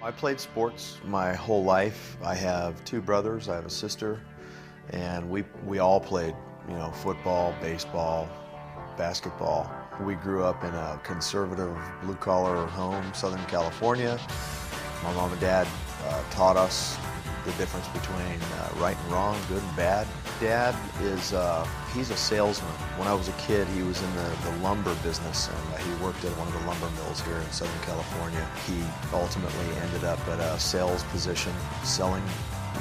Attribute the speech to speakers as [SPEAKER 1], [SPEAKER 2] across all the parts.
[SPEAKER 1] I played sports my whole life. I have two brothers, I have a sister, and we all played, football, baseball, basketball. We grew up in a conservative blue-collar home, Southern California. My mom and dad taught us the difference between right and wrong, good and bad. Dad he's a salesman. When I was a kid, he was in the lumber business, and he worked at one of the lumber mills here in Southern California. He ultimately ended up at a sales position selling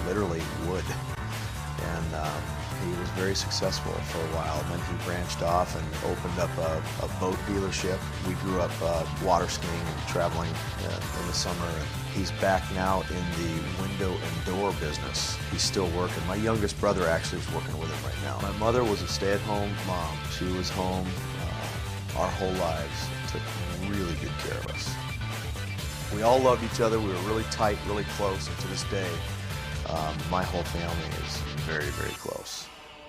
[SPEAKER 1] literally wood. And he was very successful for a while, and then he branched off and opened up a boat dealership. We grew up water skiing and traveling in the summer. And he's back now in the window and door business. He's still working. My youngest brother actually is working with him right now. My mother was a stay-at-home mom. She was home our whole lives, took really good care of us. We all loved each other. We were really tight, really close, and to this day, my whole family is very, very close.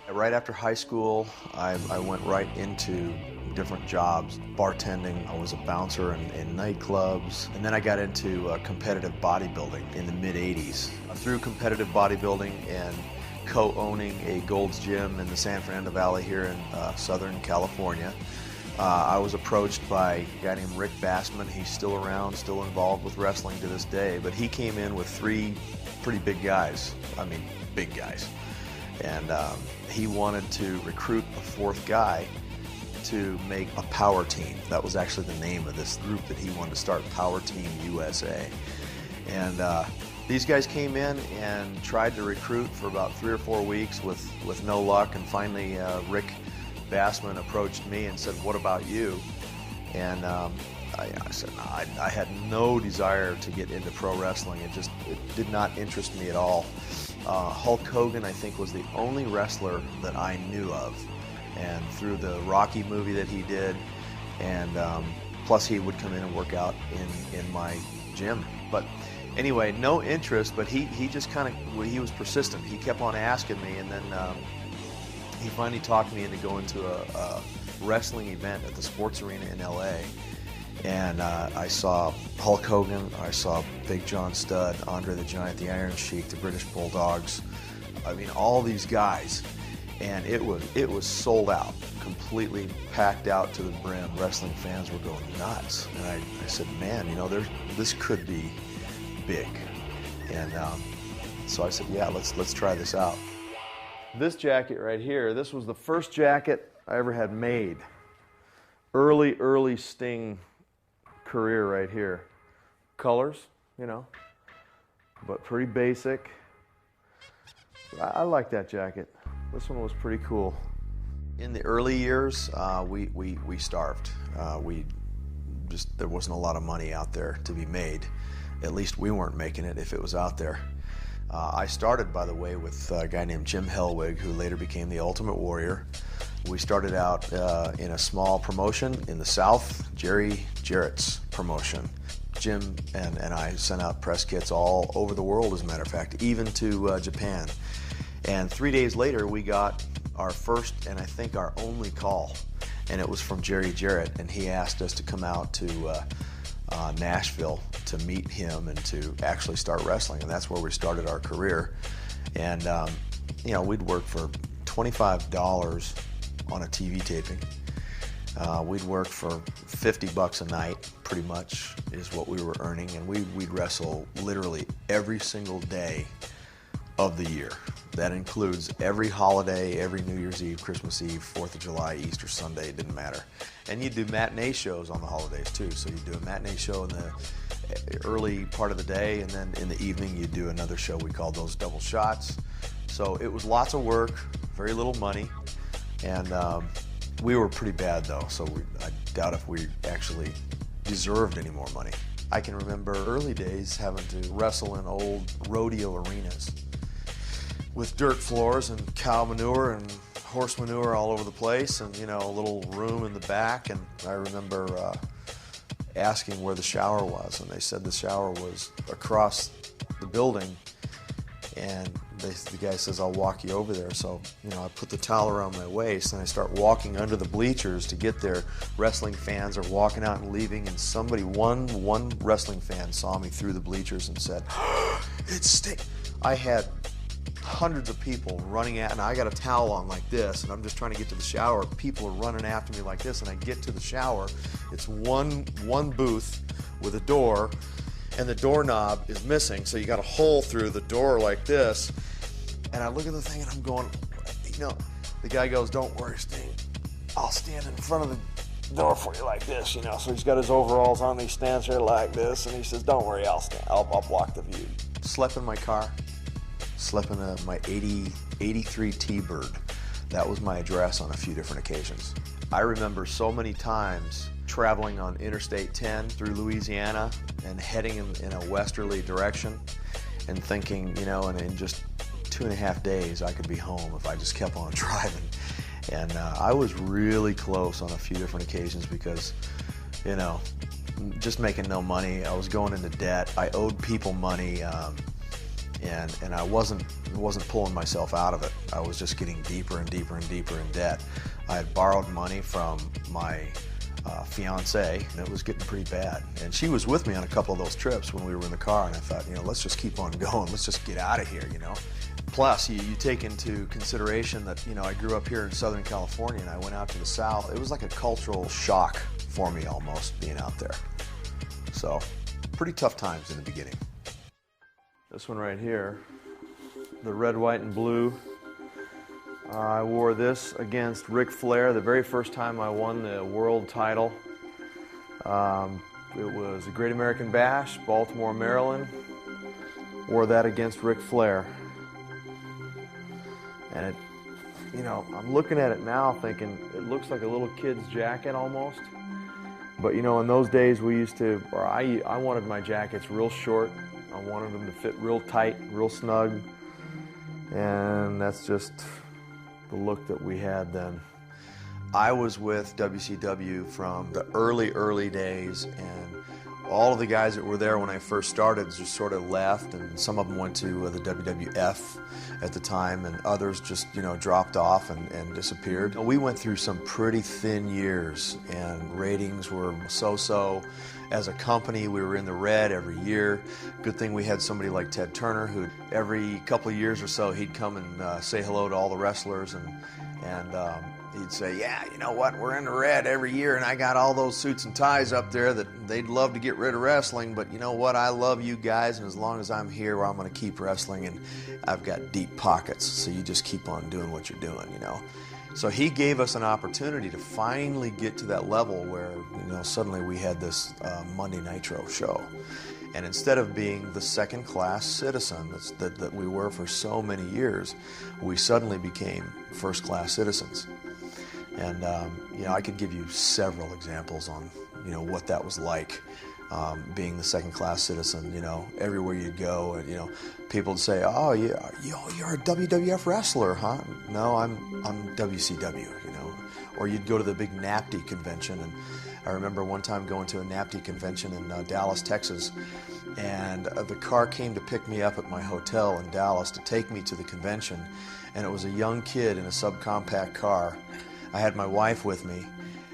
[SPEAKER 1] Right after high school, I went right into different jobs. Bartending, I was a bouncer in nightclubs, and then I got into competitive bodybuilding in the mid-'80s. Through competitive bodybuilding and co-owning a Gold's Gym in the San Fernando Valley here in Southern California, I was approached by a guy named Rick Bassman. He's still around, still involved with wrestling to this day, but he came in with three pretty big guys. I mean, big guys. And he wanted to recruit a fourth guy to make a power team. That was actually the name of this group that he wanted to start, Power Team USA. And these guys came in and tried to recruit for about 3 or 4 weeks with no luck, and finally Rick Bassman approached me and said, "What about you?" And I said, no, I had no desire to get into pro wrestling. It did not interest me at all. Hulk Hogan, I think, was the only wrestler that I knew of, and through the Rocky movie that he did, and plus he would come in and work out in my gym. But anyway, no interest, but he just kind of, he was persistent. He kept on asking me, and then he finally talked me into going to a wrestling event at the sports arena in LA. And I saw Hulk Hogan, I saw Big John Studd, Andre the Giant, the Iron Sheik, the British Bulldogs. I mean, all these guys. And it was sold out, completely packed out to the brim. Wrestling fans were going nuts. And I said, man, this could be big. And so I said, yeah, let's try this out. This jacket right here, this was the first jacket I ever had made. Early Sting career right here. Colors, but pretty basic. I like that jacket. This one was pretty cool. In the early years, we starved. There wasn't a lot of money out there to be made. At least we weren't making it if it was out there. I started, by the way, with a guy named Jim Hellwig, who later became the Ultimate Warrior. We started out in a small promotion in the South, Jerry Jarrett's promotion. Jim and I sent out press kits all over the world, as a matter of fact, even to Japan. And 3 days later, we got our first and I think our only call, and it was from Jerry Jarrett, and he asked us to come out to Nashville to meet him and to actually start wrestling, and that's where we started our career. And we'd work for $25 on a TV taping. We'd work for $50 a night, pretty much, is what we were earning, and we'd wrestle literally every single day of the year. That includes every holiday, every New Year's Eve, Christmas Eve, 4th of July, Easter Sunday, it didn't matter. And you'd do matinee shows on the holidays too. So you'd do a matinee show in the early part of the day, and then in the evening you'd do another show. We called those double shots. So it was lots of work, very little money, and we were pretty bad though, so I doubt if we actually deserved any more money. I can remember early days having to wrestle in old rodeo arenas with dirt floors and cow manure and horse manure all over the place, and a little room in the back. And I remember asking where the shower was, and they said the shower was across the building, and the guy says, I'll walk you over there. So, you know, I put the towel around my waist and I start walking under the bleachers to get there. Wrestling fans are walking out and leaving, and somebody, one wrestling fan saw me through the bleachers and said, it's Sting. I had hundreds of people running at, and I got a towel on like this, and I'm just trying to get to the shower. People are running after me like this, and I get to the shower. It's one booth with a door, and the doorknob is missing, so you got a hole through the door like this. And I look at the thing and I'm going, you know, the guy goes, don't worry, Sting, I'll stand in front of the door for you like this, you know. So he's got his overalls on, he stands there like this, and he says, don't worry, I'll block the view. Slept in my car, slept in my 83 T-Bird. That was my address on a few different occasions. I remember so many times traveling on Interstate 10 through Louisiana and heading in a westerly direction and thinking, you know, in just 2.5 days I could be home if I just kept on driving. And I was really close on a few different occasions because, you know, just making no money. I was going into debt. I owed people money, and I wasn't pulling myself out of it. I was just getting deeper and deeper and deeper in debt. I had borrowed money from my fiance, and it was getting pretty bad. And she was with me on a couple of those trips when we were in the car, and I thought, you know, let's just keep on going. Let's just get out of here, you know. Plus, you take into consideration that, you know, I grew up here in Southern California and I went out to the South. It was like a cultural shock for me almost, being out there. So, pretty tough times in the beginning. This one right here, the red, white, and blue. I wore this against Ric Flair the very first time I won the world title. It was the Great American Bash, Baltimore, Maryland. Wore that against Ric Flair. And it, you know, I'm looking at it now thinking it looks like a little kid's jacket almost. But you know, in those days we used to, or I wanted my jackets real short. I wanted them to fit real tight, real snug. And that's just the look that we had then. I was with WCW from the early days, and all of the guys that were there when I first started just sort of left, and some of them went to the WWF at the time, and others just, you know, dropped off and disappeared. We went through some pretty thin years, and ratings were so-so. As a company, we were in the red every year. Good thing we had somebody like Ted Turner, who every couple of years or so, he'd come and say hello to all the wrestlers, and he'd say, yeah, you know what, we're in the red every year, and I got all those suits and ties up there that they'd love to get rid of wrestling, but you know what, I love you guys, and as long as I'm here, I'm going to keep wrestling, and I've got deep pockets, so you just keep on doing what you're doing, you know. So he gave us an opportunity to finally get to that level where, you know, suddenly we had this Monday Nitro show. And instead of being the second-class citizen that we were for so many years, we suddenly became first-class citizens. And, you know, I could give you several examples on, you know, what that was like, being the second-class citizen. You know, everywhere you'd go, and, you know, people would say, oh, you're a WWF wrestler, huh? No, I'm WCW, you know. Or you'd go to the big NAPTY convention, and I remember one time going to a NAPTY convention in Dallas, Texas, and the car came to pick me up at my hotel in Dallas to take me to the convention, and it was a young kid in a subcompact car. I had my wife with me,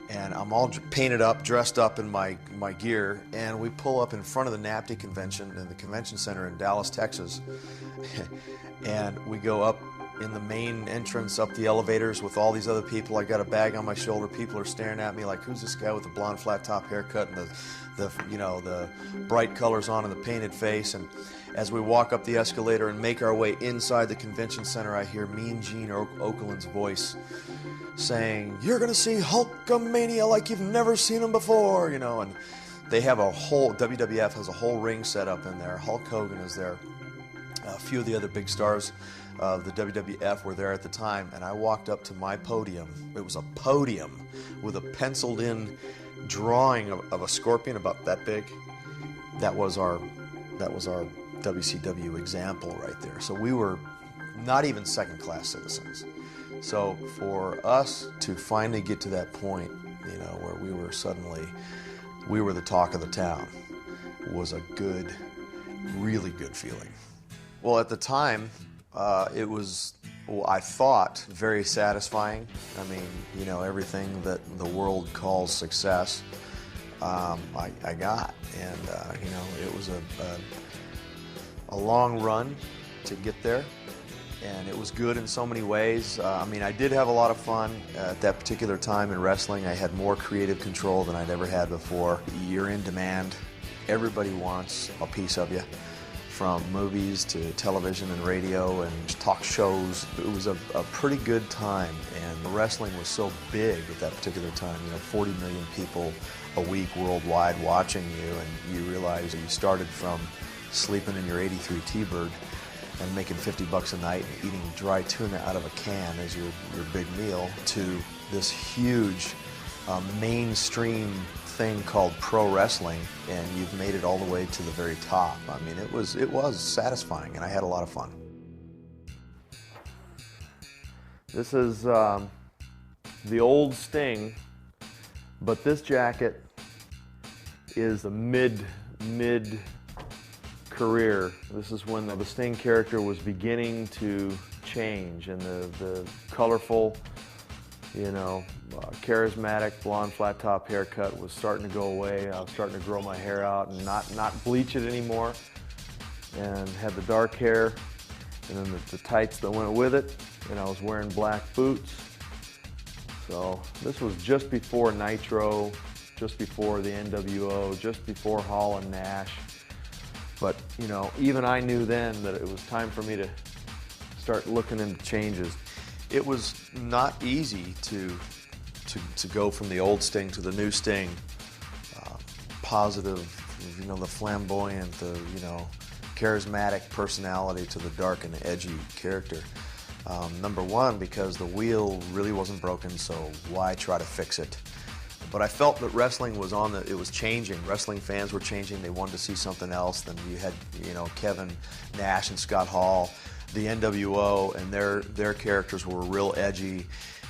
[SPEAKER 1] and I'm all painted up, dressed up in my gear, and we pull up in front of the NAPTY convention in the convention center in Dallas, Texas, and we go up in the main entrance, up the elevators with all these other people. I got a bag on my shoulder. People are staring at me like, who's this guy with the blonde flat top haircut and the bright colors on and the painted face? And as we walk up the escalator and make our way inside the convention center, I hear Mean Gene Okerlund's voice saying, you're going to see Hulkamania like you've never seen him before, you know. And they have WWF has a whole ring set up in there. Hulk Hogan is there. A few of the other big stars of the WWF were there at the time, and I walked up to my podium. It was a podium with a penciled-in drawing of a scorpion about that big. That was our WCW example right there. So we were not even second-class citizens. So for us to finally get to that point, you know, where we were the talk of the town, was a good, really good feeling. Well, at the time, It was, well, I thought, very satisfying. I mean, you know, everything that the world calls success, I got. And, you know, it was a long run to get there. And it was good in so many ways. I mean, I did have a lot of fun at that particular time in wrestling. I had more creative control than I'd ever had before. You're in demand. Everybody wants a piece of you, from movies to television and radio and talk shows. It was a pretty good time, and wrestling was so big at that particular time. You know, 40 million people a week worldwide watching you, and you realize that you started from sleeping in your 83 T-Bird and making 50 bucks a night and eating dry tuna out of a can as your big meal, to this huge mainstream thing called pro wrestling, and you've made it all the way to the very top. I mean, it was satisfying, and I had a lot of fun. This is the old Sting, but this jacket is a mid career. This is when the Sting character was beginning to change, and the colorful, you know, charismatic blonde flat top haircut was starting to go away. I was starting to grow my hair out and not bleach it anymore, and had the dark hair and then the tights that went with it, and I was wearing black boots. So this was just before Nitro, just before the NWO, just before Hall and Nash. But, you know, even I knew then that it was time for me to start looking into changes. It was not easy to go from the old Sting to the new Sting. Positive, you know, the flamboyant, the, you know, charismatic personality to the dark and edgy character. Number one, because the wheel really wasn't broken, so why try to fix it? But I felt that wrestling was it was changing. Wrestling fans were changing. They wanted to see something else. Then you had, you know, Kevin Nash and Scott Hall, the NWO, and their characters were real edgy.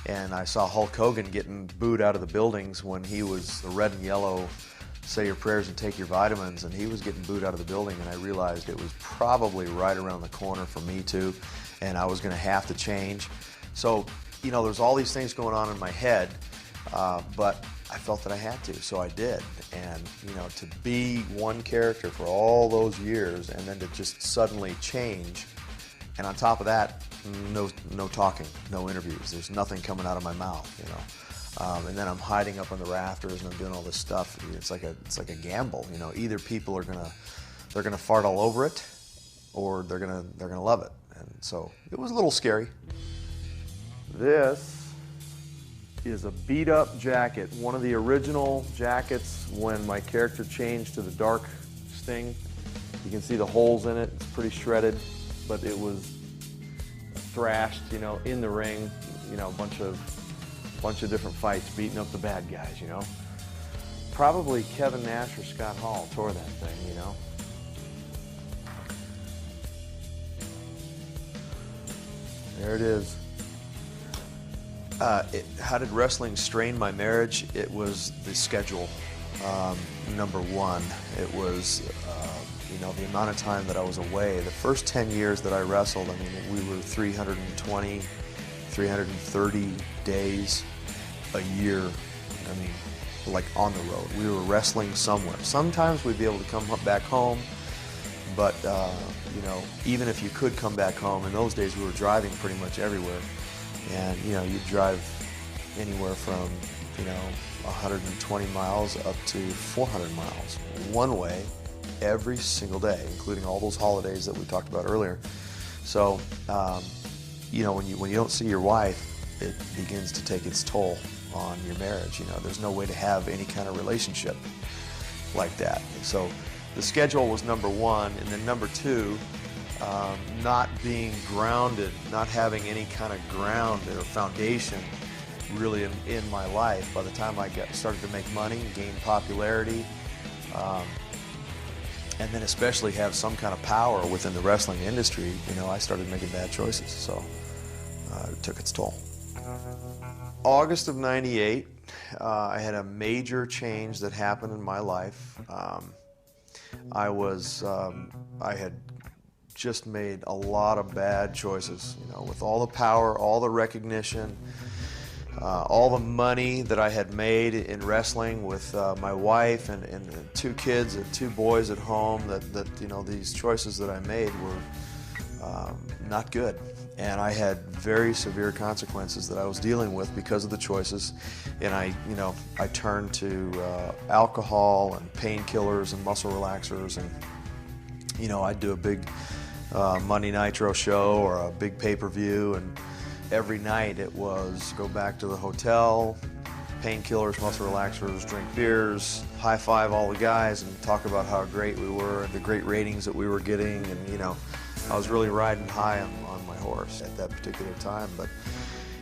[SPEAKER 1] And I saw Hulk Hogan getting booed out of the buildings when he was the red and yellow, say your prayers and take your vitamins, and he was getting booed out of the building, and I realized it was probably right around the corner for me too, and I was going to have to change. So, you know, there's all these things going on in my head, but I felt that I had to, so I did. And, you know, to be one character for all those years and then to just suddenly change, and on top of that, no talking, no interviews. There's nothing coming out of my mouth, you know. And then I'm hiding up on the rafters and I'm doing all this stuff. It's like a gamble, you know. Either people are they're gonna fart all over it, or they're gonna love it. And so it was a little scary. This is a beat-up jacket, one of the original jackets when my character changed to the dark Sting. You can see the holes in it. It's pretty shredded, but it was thrashed, you know, in the ring. You know, a bunch of different fights, beating up the bad guys, you know. Probably Kevin Nash or Scott Hall tore that thing, you know. There it is. How did wrestling strain my marriage? It was the schedule. Number one, it was, you know, the amount of time that I was away. The first 10 years that I wrestled, I mean, we were 320, 330 days a year, I mean, like on the road. We were wrestling somewhere. Sometimes we'd be able to come back home, but, you know, even if you could come back home, in those days we were driving pretty much everywhere. And, you know, you'd drive anywhere from, you know, 120 miles up to 400 miles one way every single day, including all those holidays that we talked about earlier. So, you know, when you don't see your wife, it begins to take its toll on your marriage. You know, there's no way to have any kind of relationship like that. So the schedule was number one, and then number two, not being grounded, not having any kind of ground or foundation really in my life. By the time I started to make money, gain popularity, and then especially have some kind of power within the wrestling industry, you know, I started making bad choices, so it took its toll. August of '98, I had a major change that happened in my life. I had just made a lot of bad choices, you know, with all the power, all the recognition, all the money that I had made in wrestling with my wife and 2 kids and 2 boys at home, that you know, these choices that I made were not good. And I had very severe consequences that I was dealing with because of the choices. And I turned to alcohol and painkillers and muscle relaxers, and you know, I'd do a big Monday Nitro show or a big pay-per-view, and every night it was go back to the hotel, painkillers, muscle relaxers, drink beers, high-five all the guys and talk about how great we were and the great ratings that we were getting. And you know, I was really riding high on my horse at that particular time. But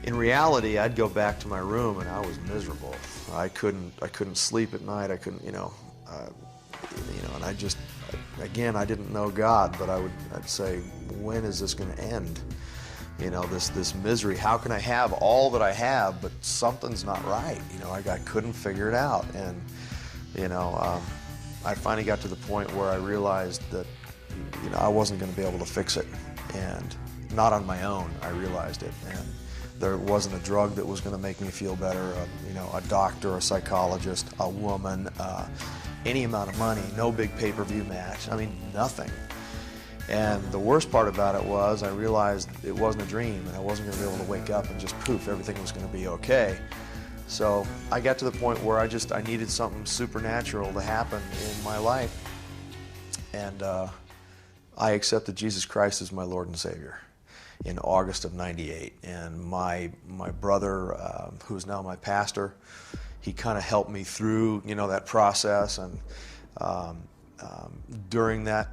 [SPEAKER 1] in reality, I'd go back to my room and I was miserable. I couldn't sleep at night. I couldn't, you know, and I just, again, I didn't know God, but I'd say, when is this going to end? You know, this misery. How can I have all that I have, but something's not right? You know, I couldn't figure it out. And you know, I finally got to the point where I realized that, you know, I wasn't going to be able to fix it, and not on my own. I realized it, and there wasn't a drug that was going to make me feel better. You know, a doctor, a psychologist, a woman, any amount of money, no big pay-per-view match. I mean, nothing. And the worst part about it was I realized it wasn't a dream, and I wasn't going to be able to wake up and just poof, everything was going to be okay. So I got to the point where I needed something supernatural to happen in my life, and I accepted Jesus Christ as my Lord and Savior in August of '98. And my brother, who is now my pastor, he kind of helped me through, you know, that process. And during that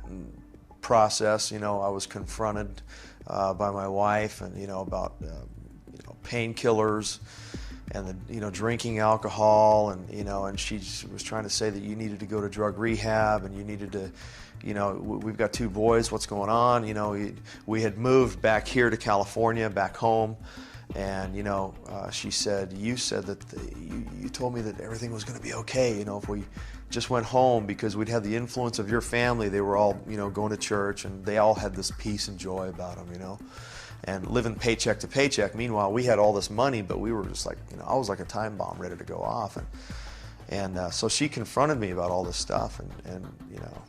[SPEAKER 1] process, you know, I was confronted by my wife, and you know, about you know, painkillers and the, you know, drinking alcohol, and you know, and she was trying to say that you needed to go to drug rehab, and you needed to, you know, we've got 2 boys, what's going on? You know, we had moved back here to California, back home, and you know, she said, you said that you told me that everything was going to be okay, you know, if we just went home, because we'd have the influence of your family. They were all, you know, going to church, and they all had this peace and joy about them, you know, and living paycheck to paycheck. Meanwhile, we had all this money, but we were just like, you know, I was like a time bomb ready to go off. And so she confronted me about all this stuff, and you know,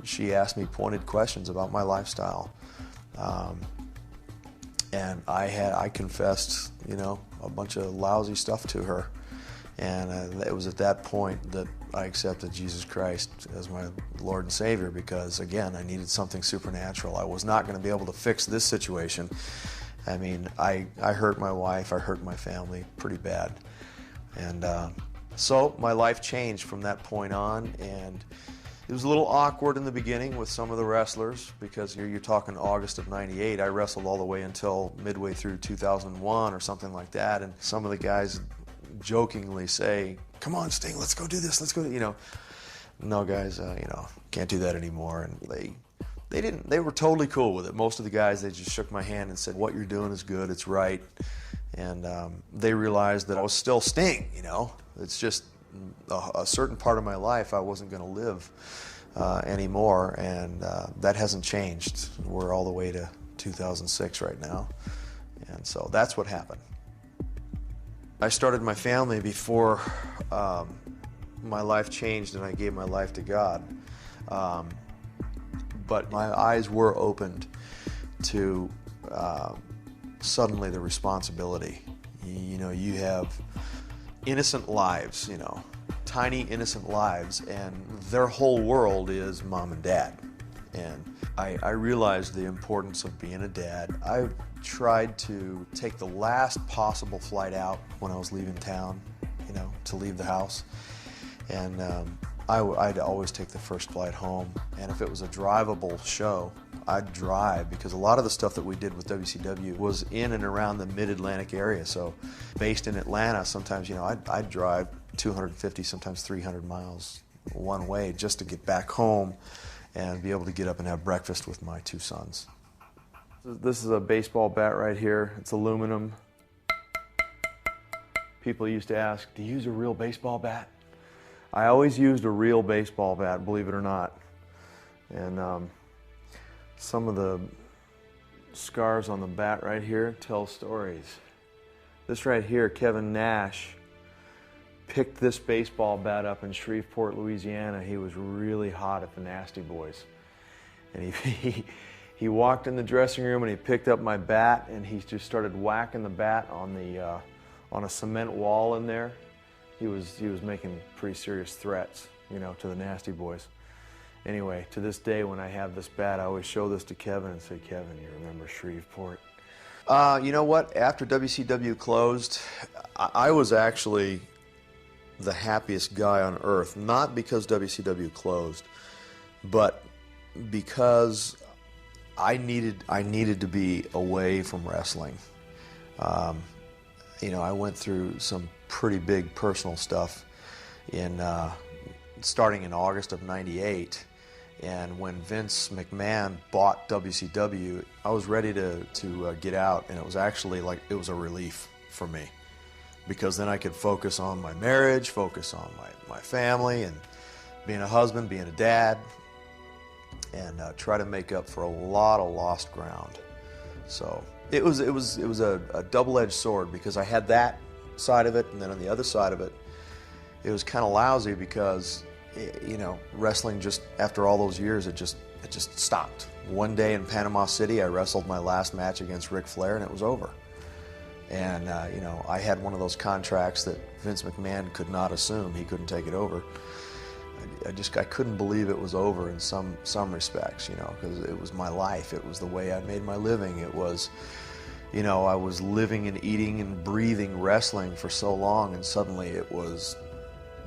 [SPEAKER 1] she asked me pointed questions about my lifestyle, and I confessed, you know, a bunch of lousy stuff to her, and it was at that point that I accepted Jesus Christ as my Lord and Savior, because again, I needed something supernatural. I was not going to be able to fix this situation. I mean, I hurt my wife, I hurt my family pretty bad, and so my life changed from that point on. And it was a little awkward in the beginning with some of the wrestlers, because you're talking August of '98. I wrestled all the way until midway through 2001 or something like that, and some of the guys jokingly say, "Come on, Sting, let's go do this, let's go," you know. No, guys, you know, can't do that anymore. And they were totally cool with it. Most of the guys, they just shook my hand and said, "What you're doing is good, it's right." And they realized that I was still Sting, you know. It's just a certain part of my life I wasn't going to live anymore, and that hasn't changed. We're all the way to 2006 right now, and so that's what happened. I started my family before my life changed and I gave my life to God, but my eyes were opened to suddenly the responsibility. You know, you have innocent lives, you know, tiny innocent lives, and their whole world is mom and dad. And I realized the importance of being a dad. I tried to take the last possible flight out when I was leaving town, you know, to leave the house. And I'd always take the first flight home. And if it was a drivable show, I'd drive, because a lot of the stuff that we did with WCW was in and around the mid-Atlantic area. So based in Atlanta, sometimes, you know, I'd drive 250, sometimes 300 miles one way just to get back home and be able to get up and have breakfast with my 2 sons. This is a baseball bat right here. It's aluminum. People used to ask, "Do you use a real baseball bat?" I always used a real baseball bat, believe it or not. And Some of the scars on the bat right here tell stories. This right here, Kevin Nash picked this baseball bat up in Shreveport, Louisiana. He was really hot at the Nasty Boys. And he walked in the dressing room and he picked up my bat and he just started whacking the bat on a cement wall in there. He was making pretty serious threats, you know, to the Nasty Boys. Anyway, to this day when I have this bat, I always show this to Kevin and say, Kevin, you remember Shreveport? You know what? After WCW closed, I was actually the happiest guy on earth. Not because WCW closed, but because I needed to be away from wrestling. You know, I went through some pretty big personal stuff starting in August of '98. And when Vince McMahon bought WCW, I was ready to get out, and it was actually like it was a relief for me, because then I could focus on my marriage, focus on my family, and being a husband, being a dad, and try to make up for a lot of lost ground. So it was a double-edged sword, because I had that side of it, and then on the other side of it, it was kind of lousy because, you know, wrestling just after all those years, it just stopped. One day in Panama City, I wrestled my last match against Ric Flair, and it was over. And you know, I had one of those contracts that Vince McMahon could not assume. He couldn't take it over. I couldn't believe it was over in some respects, you know, because it was my life. It was the way I made my living. It was, you know, I was living and eating and breathing wrestling for so long, and suddenly it was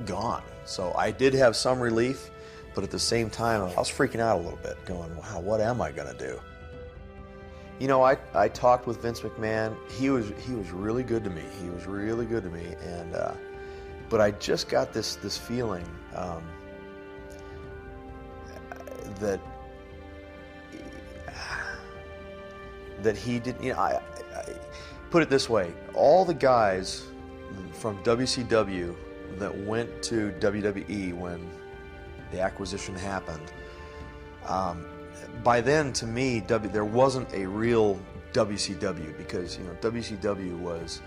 [SPEAKER 1] gone. So I did have some relief, but at the same time, I was freaking out a little bit, going, wow, what am I going to do? You know, I talked with Vince McMahon. He was really good to me. He was really good to me, and but I just got this feeling that he did. You know, I put it this way: all the guys from WCW that went to WWE when the acquisition happened, by then, to me, there wasn't a real WCW, because, you know, WCW was,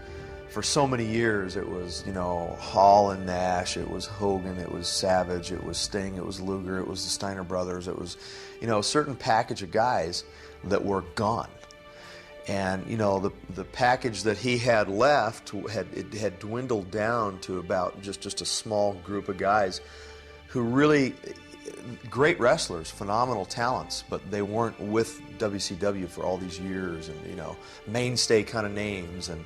[SPEAKER 1] for so many years, it was, you know, Hall and Nash, it was Hogan, it was Savage, it was Sting, it was Luger, it was the Steiner Brothers, it was, you know, a certain package of guys that were gone. And, you know, the package that he had left had dwindled down to about just a small group of guys who really, great wrestlers, phenomenal talents, but they weren't with WCW for all these years, and, you know, mainstay kind of names and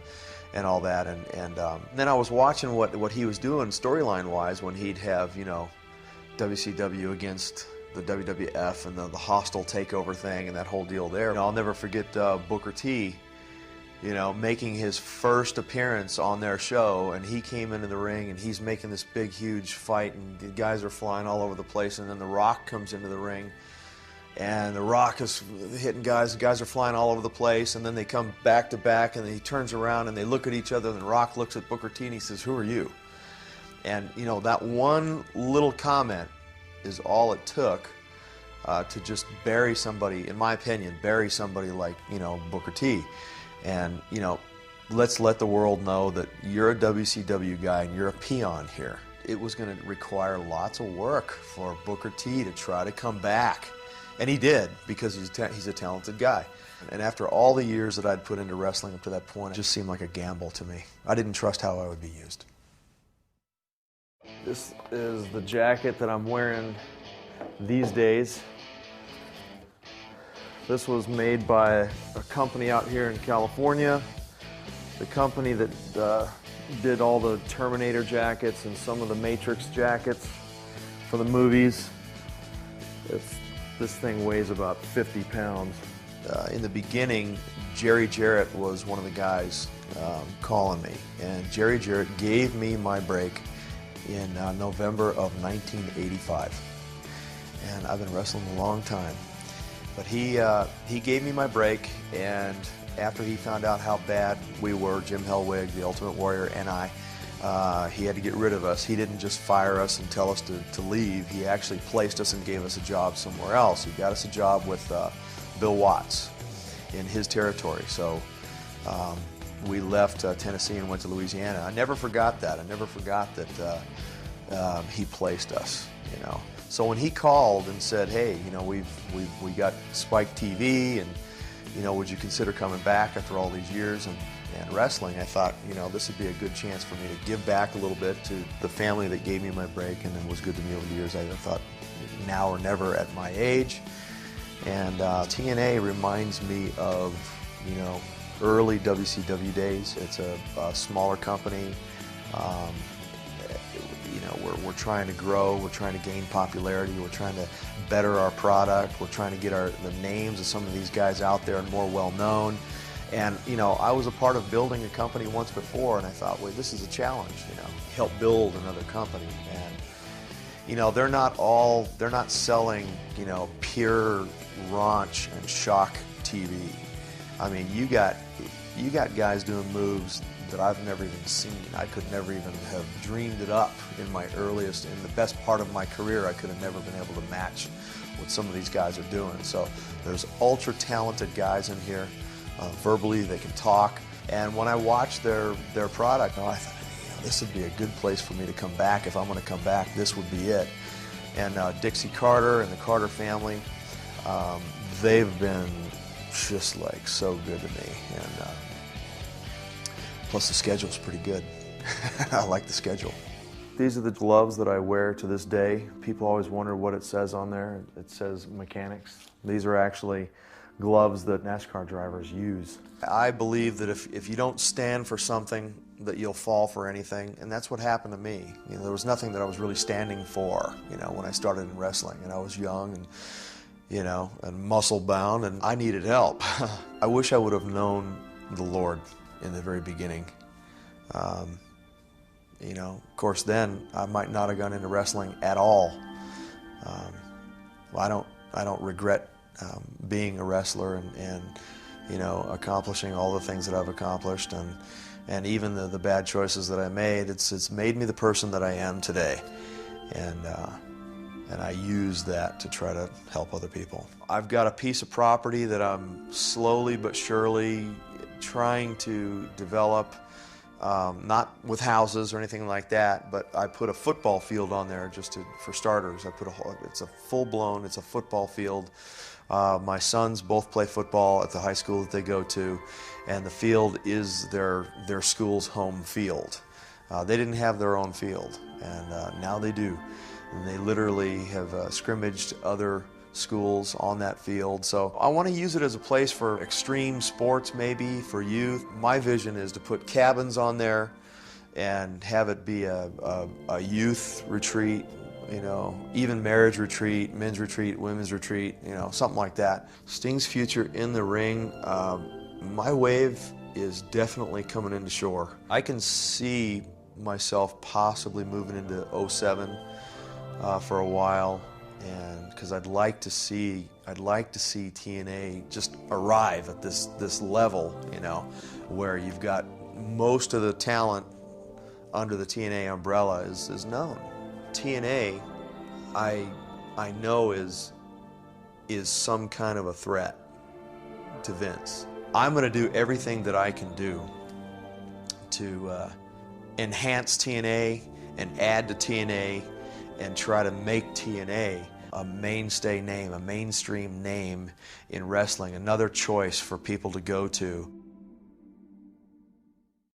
[SPEAKER 1] all that. And then I was watching what he was doing storyline-wise when he'd have, you know, WCW against the WWF and the hostile takeover thing and that whole deal there. You know, I'll never forget Booker T, you know, making his first appearance on their show, and he came into the ring and he's making this big, huge fight, and the guys are flying all over the place, and then The Rock comes into the ring, and The Rock is hitting guys, the guys are flying all over the place, and then they come back to back, and he turns around and they look at each other, and The Rock looks at Booker T and he says, "Who are you?" And, you know, that one little comment is all it took to just bury somebody, in my opinion, bury somebody like, you know, Booker T. And, you know, let's let the world know that you're a WCW guy and you're a peon here. It was going to require lots of work for Booker T to try to come back. And he did, because he's a talented guy. And after all the years that I'd put into wrestling up to that point, it just seemed like a gamble to me. I didn't trust how I would be used. This is the jacket that I'm wearing these days. This was made by a company out here in California, the company that did all the Terminator jackets and some of the Matrix jackets for the movies. This thing weighs about 50 pounds. In the beginning, Jerry Jarrett was one of the guys calling me, and Jerry Jarrett gave me my break in November of 1985. And I've been wrestling a long time. But he gave me my break, and after he found out how bad we were, Jim Hellwig, the Ultimate Warrior, and I, he had to get rid of us. He didn't just fire us and tell us to leave. He actually placed us and gave us a job somewhere else. He got us a job with Bill Watts in his territory. So we left Tennessee and went to Louisiana. I never forgot that. I never forgot that he placed us, you know. So when he called and said, hey, you know, we got Spike TV, and, you know, would you consider coming back after all these years and wrestling, I thought, you know, this would be a good chance for me to give back a little bit to the family that gave me my break and then was good to me over the years. I thought, now or never at my age. And TNA reminds me of, you know, early WCW days. It's a smaller company. You know, we're trying to grow, we're trying to gain popularity, we're trying to better our product, we're trying to get the names of some of these guys out there and more well known. And, you know, I was a part of building a company once before, and I thought, well, this is a challenge, you know, help build another company. And, you know, they're not selling, you know, pure raunch and shock TV. I mean, you got guys doing moves that I've never even seen. I could never even have dreamed it up in the best part of my career. I could have never been able to match what some of these guys are doing. So there's ultra talented guys in here. Verbally, they can talk. And when I watched their product, I thought, you know, this would be a good place for me to come back. If I'm going to come back, this would be it. And Dixie Carter and the Carter family, they've been just like so good to me. And plus the schedule's pretty good. I like the schedule. These are the gloves that I wear to this day. People always wonder what it says on there. It says mechanics. These are actually gloves that NASCAR drivers use. I believe that if you don't stand for something, that you'll fall for anything, and that's what happened to me. You know, there was nothing that I was really standing for, you know, when I started in wrestling, and I was young and, you know, and muscle bound, and I needed help. I wish I would have known the Lord in the very beginning. You know, of course, then I might not have gone into wrestling at all. Well, I don't regret being a wrestler and you know, accomplishing all the things that I've accomplished, and even the bad choices that I made. It's made me the person that I am today, and I use that to try to help other people. I've got a piece of property that I'm slowly but surely trying to develop, not with houses or anything like that, but I put a football field on there for starters. It's a full-blown, it's a football field. My sons both play football at the high school that they go to, and the field is their school's home field. They didn't have their own field, and now they do. And they literally have scrimmaged other schools on that field. So I want to use it as a place for extreme sports, maybe for youth. My vision is to put cabins on there and have it be a youth retreat, you know, even marriage retreat, men's retreat, women's retreat, you know, something like that. Sting's future in the ring, my wave is definitely coming into shore. I can see myself possibly moving into 07 for a while, and because I'd like to see TNA just arrive at this level, you know, where you've got most of the talent under the TNA umbrella is known. TNA, I know is some kind of a threat to Vince. I'm going to do everything that I can do to enhance TNA and add to TNA and try to make TNA a mainstay name, a mainstream name in wrestling, another choice for people to go to.